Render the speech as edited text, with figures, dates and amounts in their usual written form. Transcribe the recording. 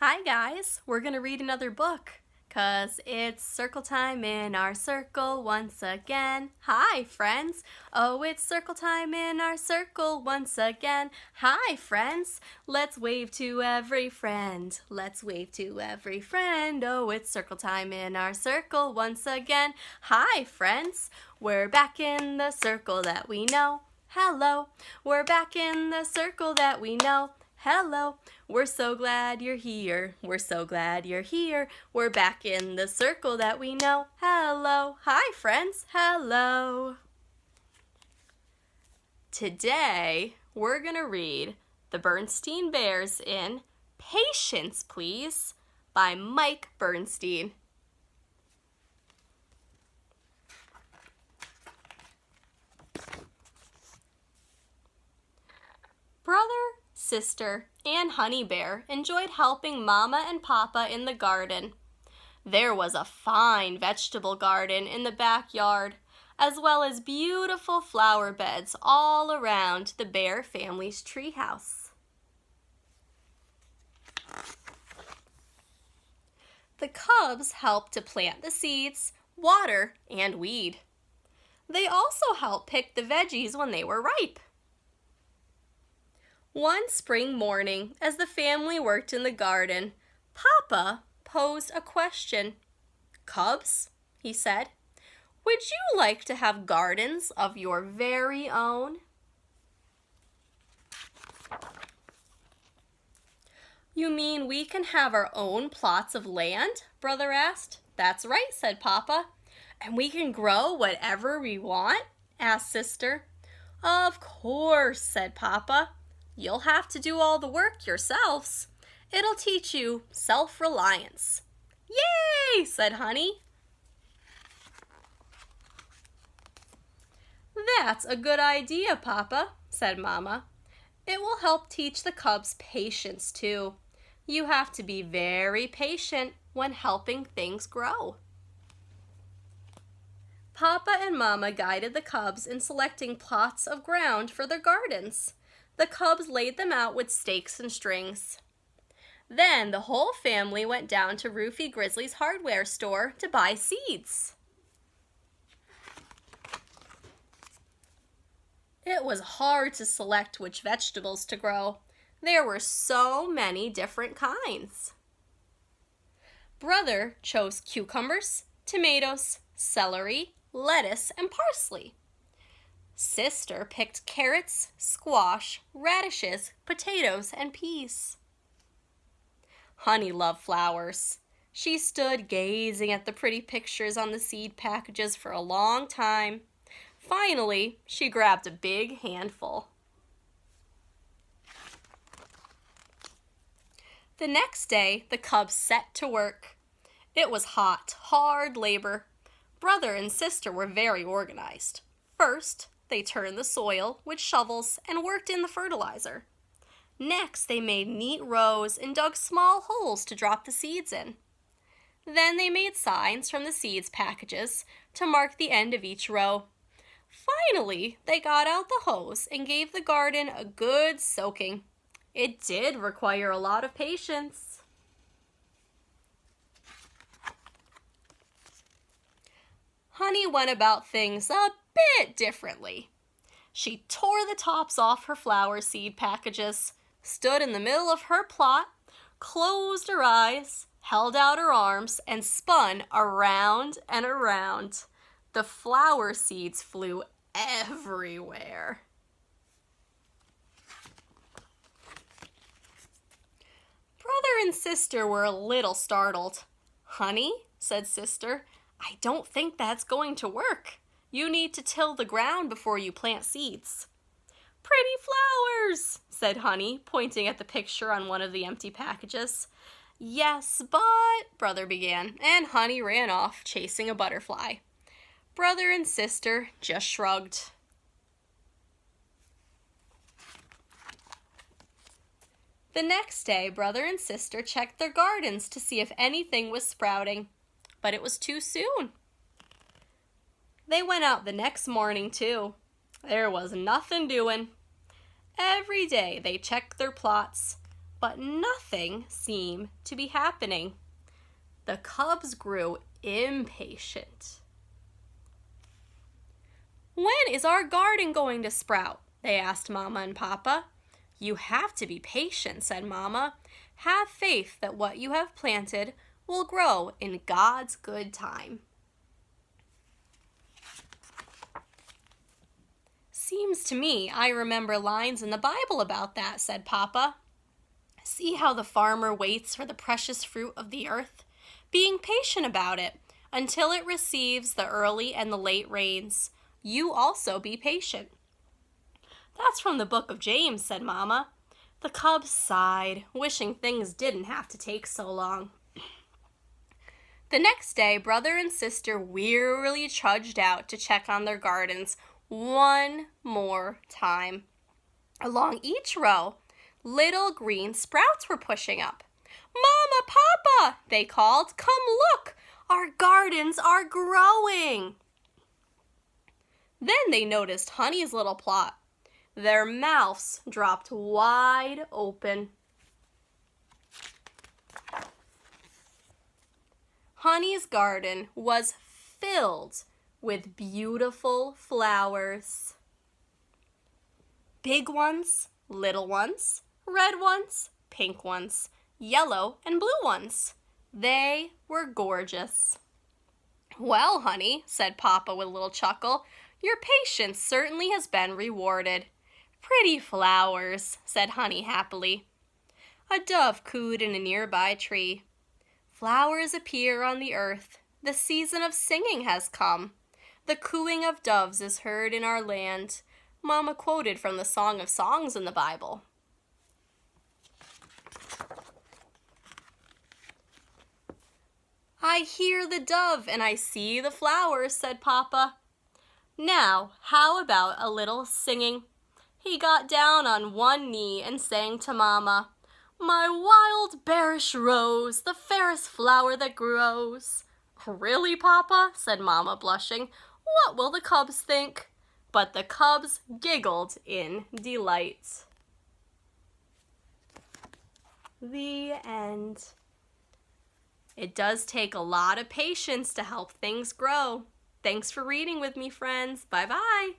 Hi guys, we're gonna read another book, 'cause it's circle time in our circle once again. Hi friends, oh it's circle time in our circle once again. Hi friends, let's wave to every friend. Let's wave to every friend, oh it's circle time in our circle once again. Hi friends, we're back in the circle that we know. Hello, we're back in the circle that we know. Hello, we're so glad you're here. We're so glad you're here. We're back in the circle that we know. Hello, hi friends, hello. Today, we're gonna read The Bernstein Bears in Patience, Please by Mike Bernstein. Brother, sister, and Honey Bear enjoyed helping Mama and Papa in the garden. There was a fine vegetable garden in the backyard, as well as beautiful flower beds all around the Bear family's treehouse. The cubs helped to plant the seeds, water, and weed. They also helped pick the veggies when they were ripe. One spring morning, as the family worked in the garden, Papa posed a question. "Cubs," he said, "would you like to have gardens of your very own?" "You mean we can have our own plots of land?" Brother asked. "That's right," said Papa. "And we can grow whatever we want?" asked Sister. "Of course," said Papa. "You'll have to do all the work yourselves. It'll teach you self-reliance." "Yay!" said Honey. "That's a good idea, Papa," said Mama. "It will help teach the cubs patience, too. You have to be very patient when helping things grow." Papa and Mama guided the cubs in selecting plots of ground for their gardens. The cubs laid them out with stakes and strings. Then the whole family went down to Roofy Grizzly's hardware store to buy seeds. It was hard to select which vegetables to grow. There were so many different kinds. Brother chose cucumbers, tomatoes, celery, lettuce, and parsley. Sister picked carrots, squash, radishes, potatoes, and peas. Honey loved flowers. She stood gazing at the pretty pictures on the seed packages for a long time. Finally, she grabbed a big handful. The next day, the cubs set to work. It was hot, hard labor. Brother and sister were very organized. First, they turned the soil with shovels and worked in the fertilizer. Next, they made neat rows and dug small holes to drop the seeds in. Then they made signs from the seeds packages to mark the end of each row. Finally, they got out the hose and gave the garden a good soaking. It did require a lot of patience. Honey went about things a bit differently. She tore the tops off her flower seed packages, stood in the middle of her plot, closed her eyes, held out her arms, and spun around and around. The flower seeds flew everywhere. Brother and sister were a little startled. "Honey," said Sister, "I don't think that's going to work. You need to till the ground before you plant seeds." "Pretty flowers," said Honey, pointing at the picture on one of the empty packages. "Yes, but," Brother began, and Honey ran off, chasing a butterfly. Brother and sister just shrugged. The next day, Brother and sister checked their gardens to see if anything was sprouting, but it was too soon. They went out the next morning, too. There was nothing doing. Every day they checked their plots, but nothing seemed to be happening. The cubs grew impatient. "When is our garden going to sprout?" they asked Mama and Papa. "You have to be patient," said Mama. "Have faith that what you have planted will grow in God's good time." "Seems to me I remember lines in the Bible about that," said Papa. "See how the farmer waits for the precious fruit of the earth, being patient about it until it receives the early and the late rains. You also be patient." "That's from the book of James," said Mama. The cubs sighed, wishing things didn't have to take so long. The next day, brother and sister wearily trudged out to check on their gardens one more time. Along each row, little green sprouts were pushing up. "Mama, Papa," they called, "come look! Our gardens are growing!" Then they noticed Honey's little plot. Their mouths dropped wide open. Honey's garden was filled with beautiful flowers. Big ones, little ones, red ones, pink ones, yellow and blue ones. They were gorgeous. "Well, Honey," said Papa with a little chuckle, "your patience certainly has been rewarded." "Pretty flowers," said Honey happily. A dove cooed in a nearby tree. "Flowers appear on the earth. The season of singing has come. The cooing of doves is heard in our land." Mama quoted from the Song of Songs in the Bible. "I hear the dove and I see the flowers," said Papa. "Now, how about a little singing?" He got down on one knee and sang to Mama, "My wild bearish rose, the fairest flower that grows." "Really, Papa?" said Mama, blushing. "What will the cubs think?" But the cubs giggled in delight. The end. It does take a lot of patience to help things grow. Thanks for reading with me, friends. Bye-bye.